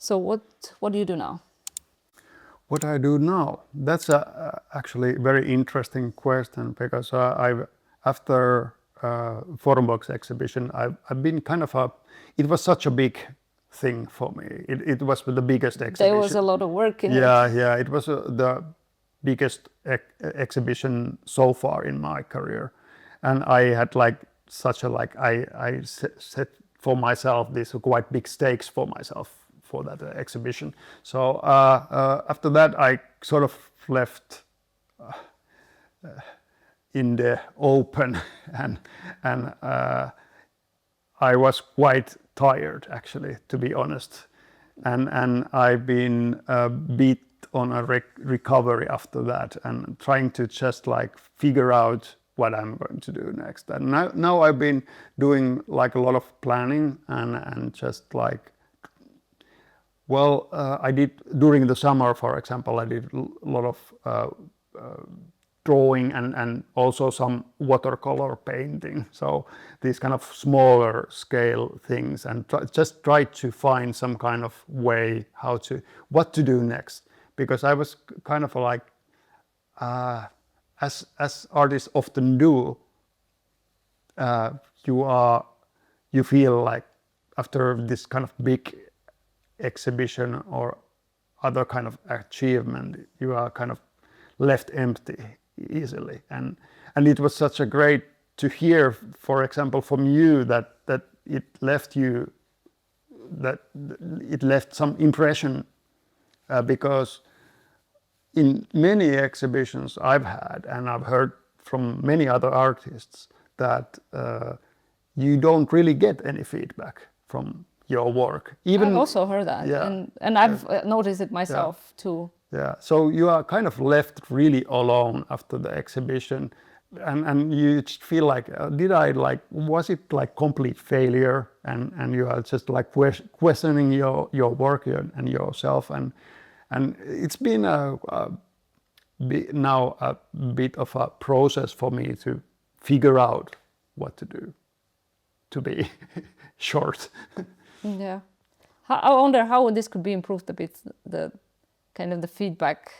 So what do you do now? What I do now? That's actually a very interesting question because after Formbox exhibition, I've been kind of it was such a big thing for me. It was the biggest exhibition. There was a lot of work in it. Yeah, it was the biggest exhibition so far in my career, and I had like such a I set for myself these quite big stakes for myself for that exhibition. So after that, I sort of left in the open, and I was quite tired, actually, to be honest, and I've been beat on a recovery after that, and trying to just like figure out what I'm going to do next. And now I've been doing like a lot of planning and just like, well, I did during the summer, for example, I did a lot of drawing and also some watercolor painting. So these kind of smaller scale things, and just try to find some kind of way what to do next. Because I was kind of like, as artists often do, you feel like after this kind of big exhibition or other kind of achievement, you are kind of left empty easily. And it was such a great to hear, for example, from you that it left you, that it left some impression, because in many exhibitions I've had, and I've heard from many other artists, that you don't really get any feedback from your work. Even I've also heard that, yeah, and I've noticed it myself too. Yeah, so you are kind of left really alone after the exhibition, and you just feel like, was it like complete failure? And you are just like questioning your work and yourself, and it's been now a bit of a process for me to figure out what to do, to be short. Yeah, I wonder how this could be improved a bit. The kind of the feedback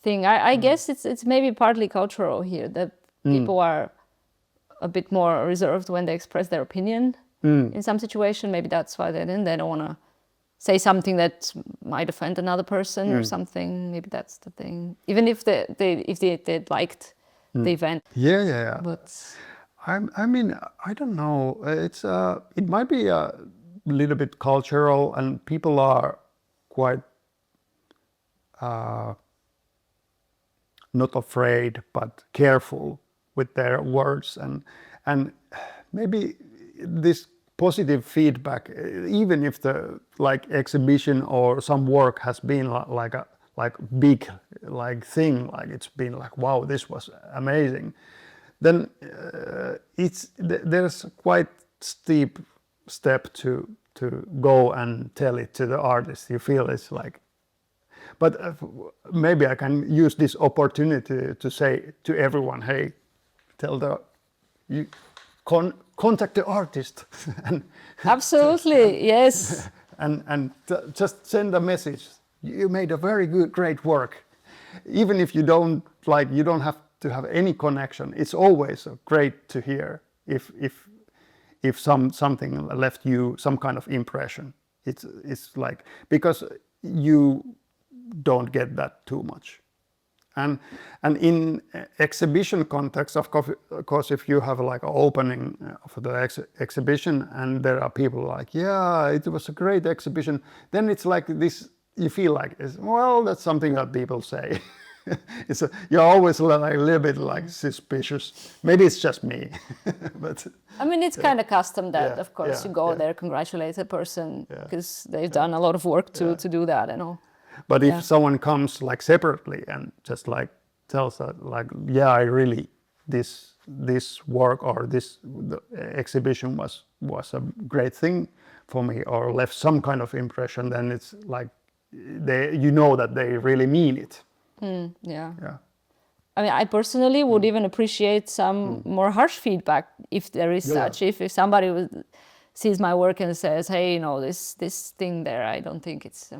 thing. I guess it's maybe partly cultural here, that people are a bit more reserved when they express their opinion in some situation. Maybe that's why they don't want to say something that might offend another person or something. Maybe that's the thing. Even if they liked the event. Yeah. But I mean, I don't know. It might be a little bit cultural, and people are quite not afraid but careful with their words, and maybe this positive feedback, even if the like exhibition or some work has been like big like thing, like it's been like, wow, this was amazing, then there's quite steep step to go and tell it to the artist. You feel it's like, but maybe I can use this opportunity to say to everyone, hey, you contact the artist. absolutely, yes. and just send a message. You made a very great work. Even if you don't have to have any connection. It's always great to hear if something left you some kind of impression. It's like, because you don't get that too much. And in exhibition context, of course, if you have like an opening for the exhibition and there are people like, yeah, it was a great exhibition, then it's like this, you feel like, well, that's something that people say. You're always like a little bit like suspicious. Maybe it's just me, but I mean, it's kind of custom that, of course, you go yeah. there, congratulate the person because they've done a lot of work to do that and all. But if someone comes like separately and just like tells that, like, yeah, I really, this work or the exhibition was a great thing for me, or left some kind of impression, then it's like you know that they really mean it. Yeah. I mean, I personally would even appreciate some more harsh feedback if there is such. If somebody sees my work and says, hey, this thing there, I don't think it's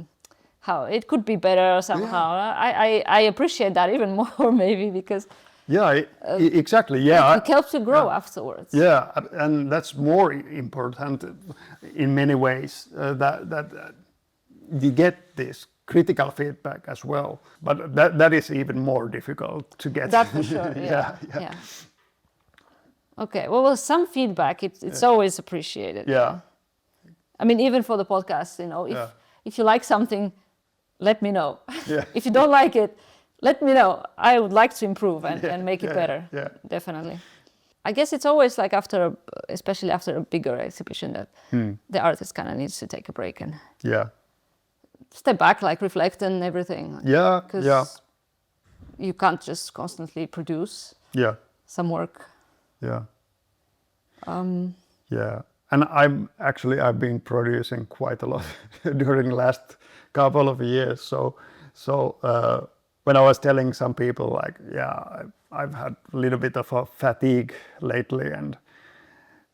how it could be better somehow. I appreciate that even more maybe because exactly. Yeah, it helps you grow afterwards. Yeah, and that's more important in many ways. That you get this critical feedback as well, but that is even more difficult to get. That for sure. Yeah. Okay. Well, some feedback it's always appreciated. Yeah. I mean, even for the podcast, if you like something, let me know. Yeah. If you don't like it, let me know. I would like to improve and make it better. Yeah. Definitely. I guess it's always like especially after a bigger exhibition, that the artist kind of needs to take a break and step back, like reflect and everything. Yeah. Because you can't just constantly produce some work. Yeah. And I've been producing quite a lot during the last couple of years. So when I was telling some people like, I've had a little bit of a fatigue lately, and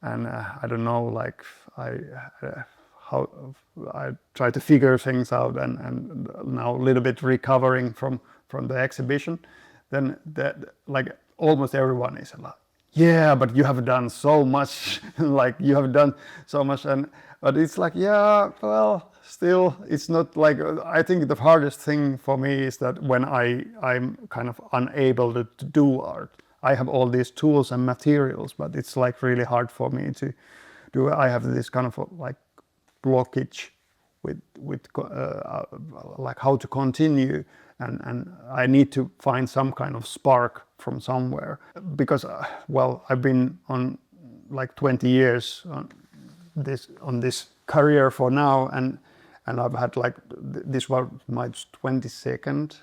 I don't know, like how I try to figure things out, and now a little bit recovering from the exhibition, then that like almost everyone is like, yeah, but you have done so much, like you have done so much, but it's like, well, still, it's not like, I think the hardest thing for me is that when I'm kind of unable to do art. I have all these tools and materials, but it's like really hard for me to do. I have this kind of like blockage with like how to continue, and I need to find some kind of spark from somewhere, because I've been on like 20 years on this career for now, and I've had like this was my 22nd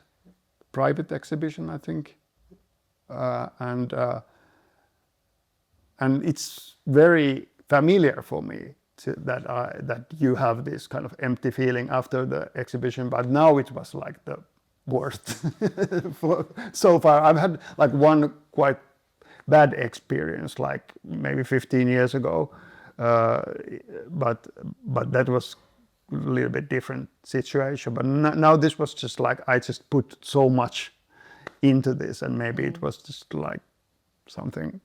private exhibition, I think, and it's very familiar for me that you have this kind of empty feeling after the exhibition, but now it was like the worst so far. I've had like one quite bad experience like maybe 15 years ago, but that was a little bit different situation. But now this was just like I just put so much into this, and maybe it was just like something.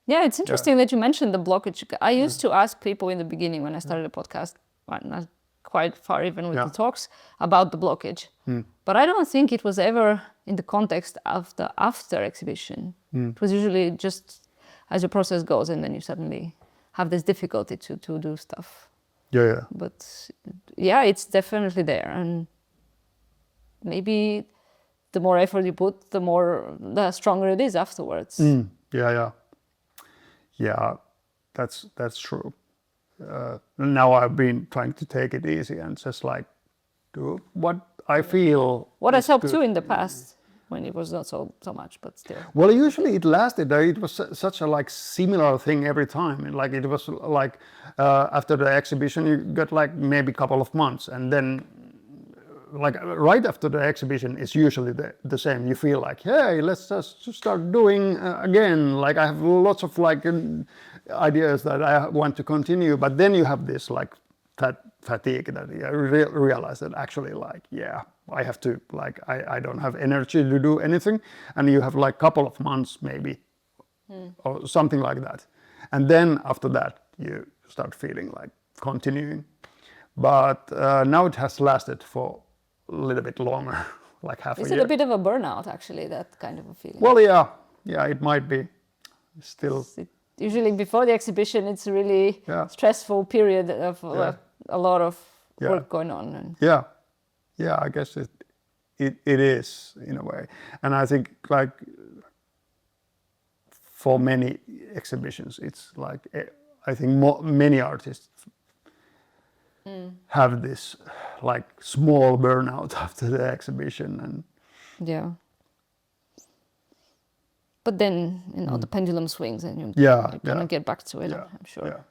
Yeah, it's interesting that you mentioned the blockage. I used to ask people in the beginning when I started a podcast, not quite far even with the talks, about the blockage. But I don't think it was ever in the context of the after exhibition. It was usually just as the process goes, and then you suddenly have this difficulty to do stuff. Yeah. But yeah, it's definitely there, and maybe the more effort you put, the stronger it is afterwards. Yeah, that's true. Now I've been trying to take it easy and just like do what I feel. What has helped too in the past when it was not so much, but still. Well, usually it lasted. It was such a like similar thing every time. And like it was like after the exhibition, you got like maybe a couple of months, and then like right after the exhibition is usually the same. You feel like, hey, let's just start doing again. Like I have lots of like ideas that I want to continue, but then you have this like fatigue that you realize that actually like, I have to like, I don't have energy to do anything, and you have like a couple of months maybe or something like that. And then after that, you start feeling like continuing. But now it has lasted for a little bit longer, like half a year. Is it a bit of a burnout, actually, that kind of a feeling? Well, yeah, it might be. Still. Usually before the exhibition, it's a really stressful period of a lot of work going on. And yeah, I guess it is in a way. And I think like for many exhibitions, it's like, I think many artists have this like small burnout after the exhibition. And but then the pendulum swings, and you're gonna get back to it. I'm sure.